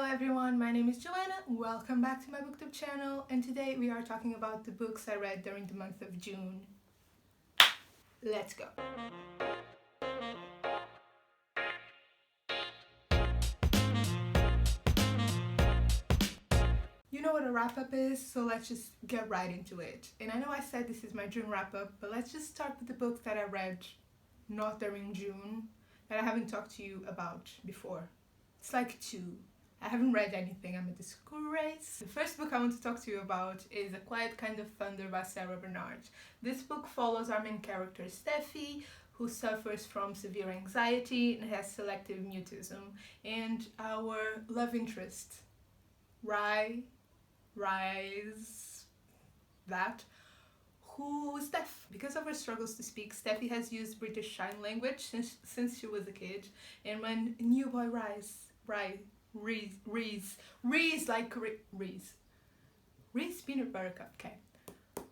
everyone, my name is Joanna, welcome back to my booktube channel, and today we are talking about the books I read during the month of June. Let's go! You know what a wrap-up is, so let's just get right into it. And I know I said this is my June wrap-up, but let's just start with the books that I read not during June, that I haven't talked to you about before. It's like two. I haven't read anything, I'm a disgrace. The first book I want to talk to you about is A Quiet Kind of Thunder by Sarah Bernard. This book follows our main character Steffi, who suffers from severe anxiety and has selective mutism, and our love interest, who is deaf. Because of her struggles to speak, Steffi has used British Sign Language since she was a kid, and when new boy Reese peanut butter cup, okay.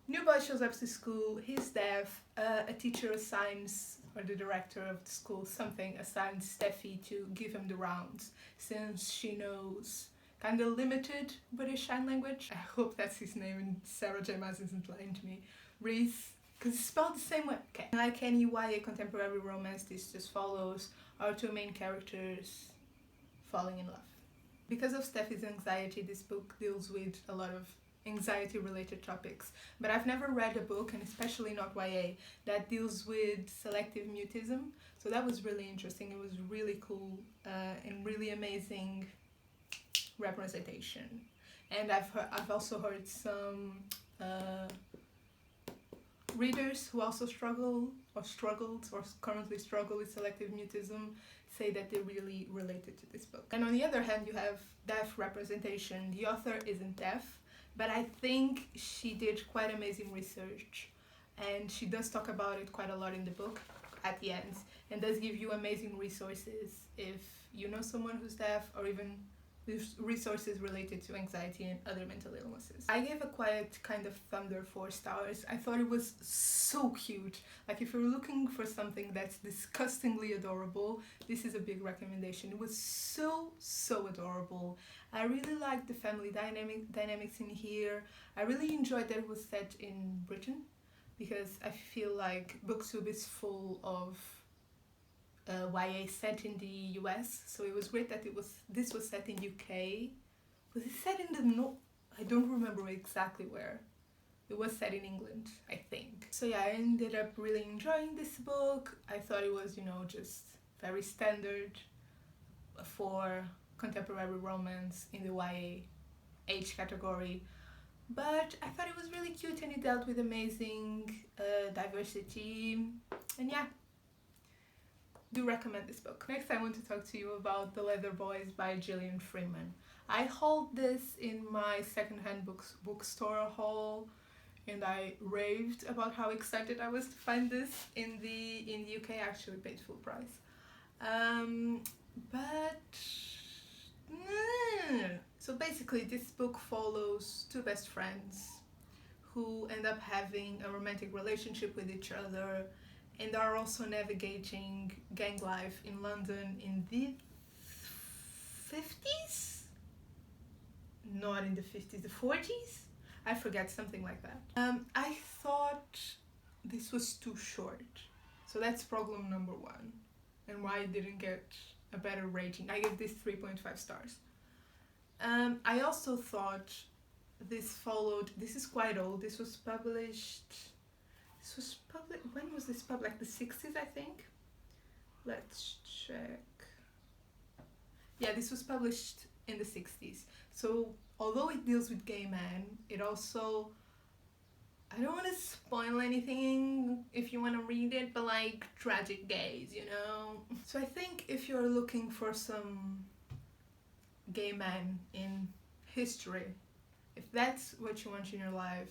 New boy shows up to school, he's deaf, a teacher assigns, or the director of the school, assigns Steffi to give him the rounds, since she knows kind of limited British Sign Language. I hope that's his name and Sarah J. Maas isn't lying to me. Reese, because it's spelled the same way. Okay. Like any YA contemporary romance, this just follows our two main characters falling in love. Because of Steffi's anxiety, this book deals with a lot of anxiety related topics, but I've never read a book, and especially not YA, that deals with selective mutism, so that was really interesting. It was really cool and really amazing representation. And I've also heard some readers who also struggled or currently struggle with selective mutism say that they really related to this book. And on the other hand, you have deaf representation. The author isn't deaf, but I think she did quite amazing research, and she does talk about it quite a lot in the book at the end, and does give you amazing resources if you know someone who's deaf, or even resources related to anxiety and other mental illnesses. I gave A Quiet Kind of Thunder 4 stars. I thought it was so cute. Like, if you're looking for something that's disgustingly adorable, this is a big recommendation. It was so adorable. I really liked the family dynamics in here. I really enjoyed that it was set in Britain, because I feel like BookTube is full of YA set in the US, so it was great that this was set in UK. Was it set in the north? I don't remember exactly where. It was set in England, I think. So yeah, I ended up really enjoying this book. I thought it was, just very standard for contemporary romance in the YA age category. But I thought it was really cute, and it dealt with amazing diversity, and yeah, do recommend this book. Next, I want to talk to you about The Leather Boys by Gillian Freeman. I hauled this in my secondhand bookstore haul, and I raved about how excited I was to find this in the UK. I actually paid full price. So basically, this book follows two best friends who end up having a romantic relationship with each other, and are also navigating gang life in London in the 50s? Not in the 50s, the 40s? I forget, something like that. I thought this was too short. So that's problem number one, and why I didn't get a better rating. I gave this 3.5 stars. I also thought this is quite old. This was published, when was this published? Like the 60s, I think? Let's check. Yeah, this was published in the 60s. So, although it deals with gay men, it also, I don't want to spoil anything if you want to read it, but like tragic gays, So I think if you're looking for some gay men in history, if that's what you want in your life,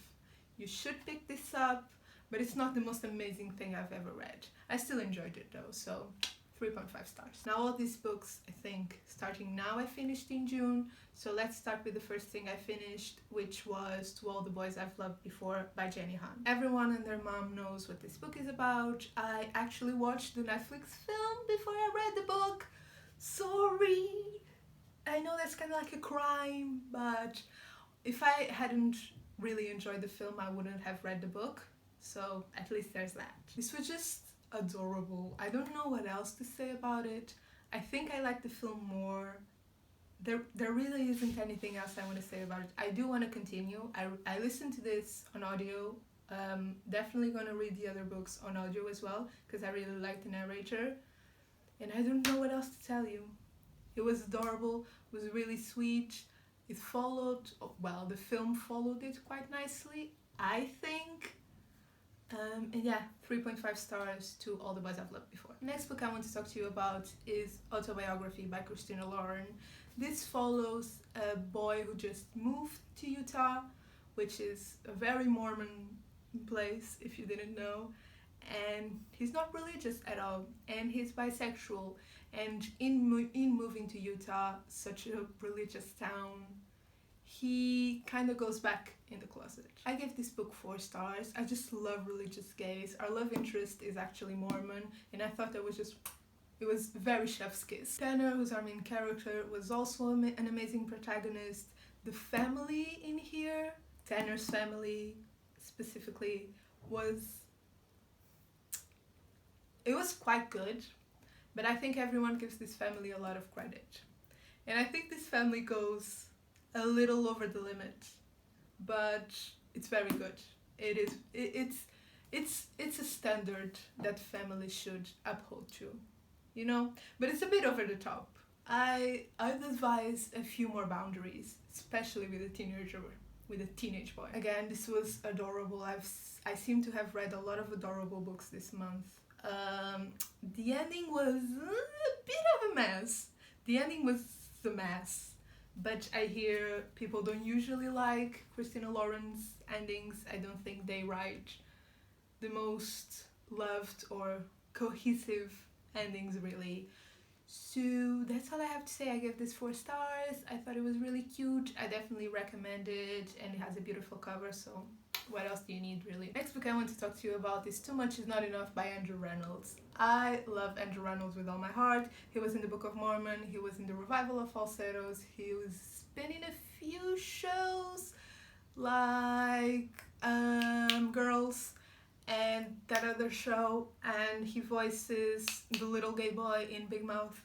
you should pick this up. But it's not the most amazing thing I've ever read. I still enjoyed it though, so 3.5 stars. Now all these books, I think, starting now, I finished in June. So let's start with the first thing I finished, which was To All the Boys I've Loved Before by Jenny Han. Everyone and their mom knows what this book is about. I actually watched the Netflix film before I read the book. Sorry! I know that's kind of like a crime, but if I hadn't really enjoyed the film, I wouldn't have read the book. So at least there's that. This was just adorable. I don't know what else to say about it. I think I like the film more. There really isn't anything else I want to say about it. I do want to continue. I listened to this on audio. Definitely going to read the other books on audio as well, because I really like the narrator. And I don't know what else to tell you. It was adorable, it was really sweet. It followed, well, the film followed it quite nicely, I think. And yeah, 3.5 stars to All the Boys I've Loved Before. Next book I want to talk to you about is Autobiography by Christina Lauren. This follows a boy who just moved to Utah, which is a very Mormon place, if you didn't know. And he's not religious at all, and he's bisexual. And in moving to Utah, such a religious town, he kind of goes back in the closet. I gave this book 4 stars. I just love religious gays. Our love interest is actually Mormon, and I thought it was very chef's kiss. Tanner, who's our main character, was also an amazing protagonist. The family in here, Tanner's family specifically, it was quite good, but I think everyone gives this family a lot of credit. And I think this family goes a little over the limit, but it's very good. It's a standard that families should uphold to, you know? But it's a bit over the top. I'd advise a few more boundaries, especially with a teenage boy. Again, this was adorable. I seem to have read a lot of adorable books this month. The ending was a bit of a mess. The ending was a mess, but I hear people don't usually like Christina Lauren's endings. I don't think they write the most loved or cohesive endings, really. So that's all I have to say. I gave this 4 stars. I thought it was really cute. I definitely recommend it, and it has a beautiful cover, so what else do you need, really? Next book I want to talk to you about is Too Much Is Not Enough by Andrew Reynolds. I love Andrew Reynolds with all my heart. He was in the Book of Mormon, he was in the revival of Falsettos, he was been in a few shows like Girls and that other show, and he voices the little gay boy in Big Mouth.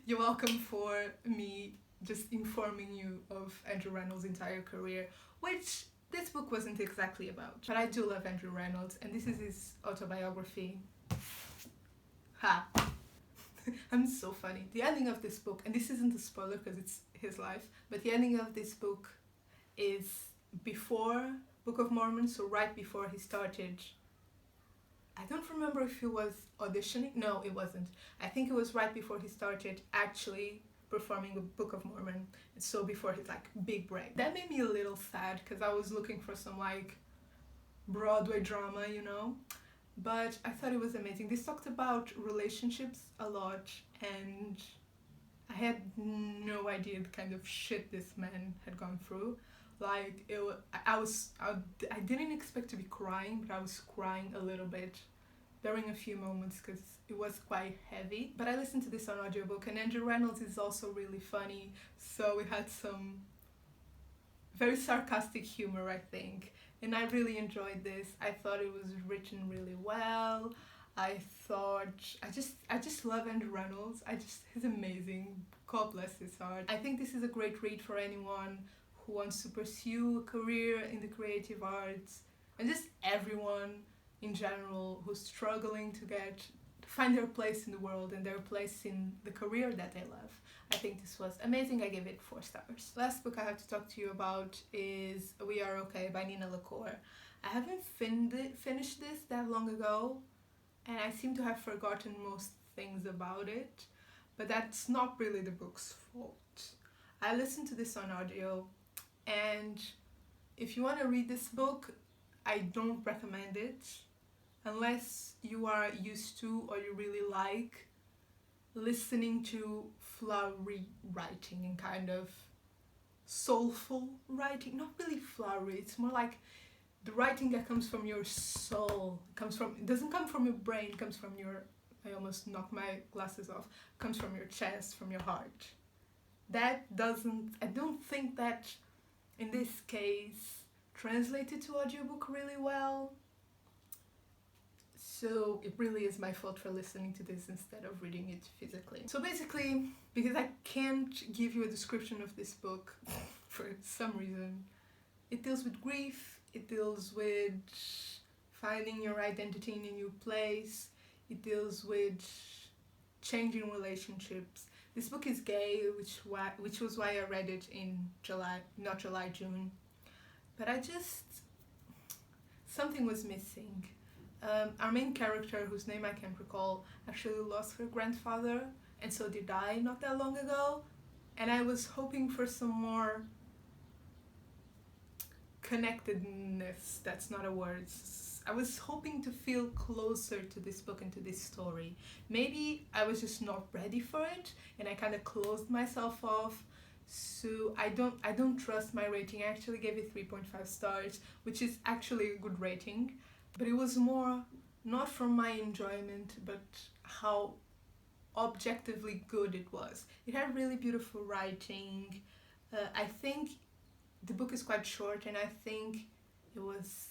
You're welcome for me just informing you of Andrew Reynolds' entire career, which this book wasn't exactly about. But I do love Andrew Reynolds, and this is his autobiography. Ha! I'm so funny. The ending of this book, and this isn't a spoiler because it's his life, but the ending of this book is before Book of Mormon, so right before he started. I don't remember if he was auditioning. No, it wasn't. I think it was right before he started actually performing the Book of Mormon, and so before his like big break. That made me a little sad because I was looking for some like Broadway drama, you know, but I thought it was amazing. This talked about relationships a lot, and I had no idea the kind of shit this man had gone through. Like I didn't expect to be crying, but I was crying a little bit during a few moments because it was quite heavy. But I listened to this on audiobook, and Andrew Reynolds is also really funny, so we had some very sarcastic humor, I think, and I really enjoyed this. I thought it was written really well. I just love Andrew Reynolds. He's amazing. God bless his heart. I think this is a great read for anyone who wants to pursue a career in the creative arts, and just everyone in general who's struggling to find their place in the world and their place in the career that they love. I think this was amazing. I gave it 4 stars. Last book I have to talk to you about is We Are Okay by Nina LaCour. I haven't finished this that long ago, and I seem to have forgotten most things about it, but that's not really the book's fault. I listened to this on audio, and if you want to read this book, I don't recommend it unless you are used to or you really like listening to flowery writing and kind of soulful writing. Not really flowery, it's more like the writing that comes from your soul. It doesn't come from your brain, it comes from your I almost knocked my glasses off, comes from your chest, from your heart. That doesn't, I don't think that in this case translated to audiobook really well. So it really is my fault for listening to this instead of reading it physically. So basically, because I can't give you a description of this book for some reason, it deals with grief, it deals with finding your identity in a new place, it deals with changing relationships. This book is gay, which was why I read it in June. But something was missing. Our main character, whose name I can't recall, actually lost her grandfather, and so did I not that long ago. And I was hoping for some more connectedness, that's not a word. I was hoping to feel closer to this book and to this story. Maybe I was just not ready for it, and I kind of closed myself off. So I don't trust my rating. I actually gave it 3.5 stars, which is actually a good rating. But it was more not from my enjoyment, but how objectively good it was. It had really beautiful writing. I think the book is quite short, and I think it was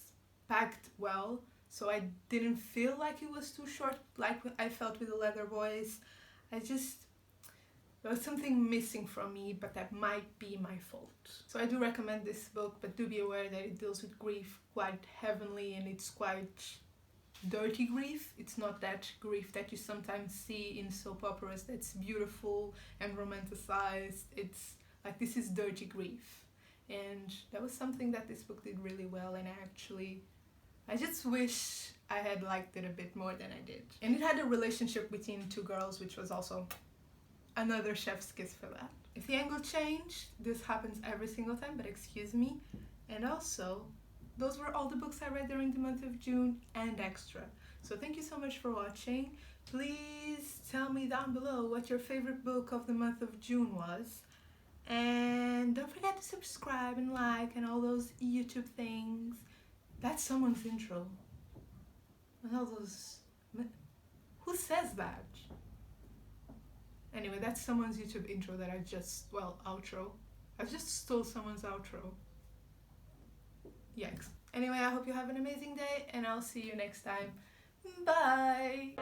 packed well, so I didn't feel like it was too short like I felt with The Leather Boys. There was something missing from me, but that might be my fault. So I do recommend this book, but do be aware that it deals with grief quite heavily, and it's quite dirty grief. It's not that grief that you sometimes see in soap operas that's beautiful and romanticized. It's like, this is dirty grief. And that was something that this book did really well, and I just wish I had liked it a bit more than I did. And it had a relationship between two girls, which was also another chef's kiss for that. If the angle changed, this happens every single time, but excuse me. And also, those were all the books I read during the month of June and extra. So thank you so much for watching. Please tell me down below what your favorite book of the month of June was. And don't forget to subscribe and like and all those YouTube things. That's someone's intro. And all those... Who says that? Anyway, that's someone's YouTube intro that outro. I just stole someone's outro. Yikes. Anyway, I hope you have an amazing day, and I'll see you next time. Bye!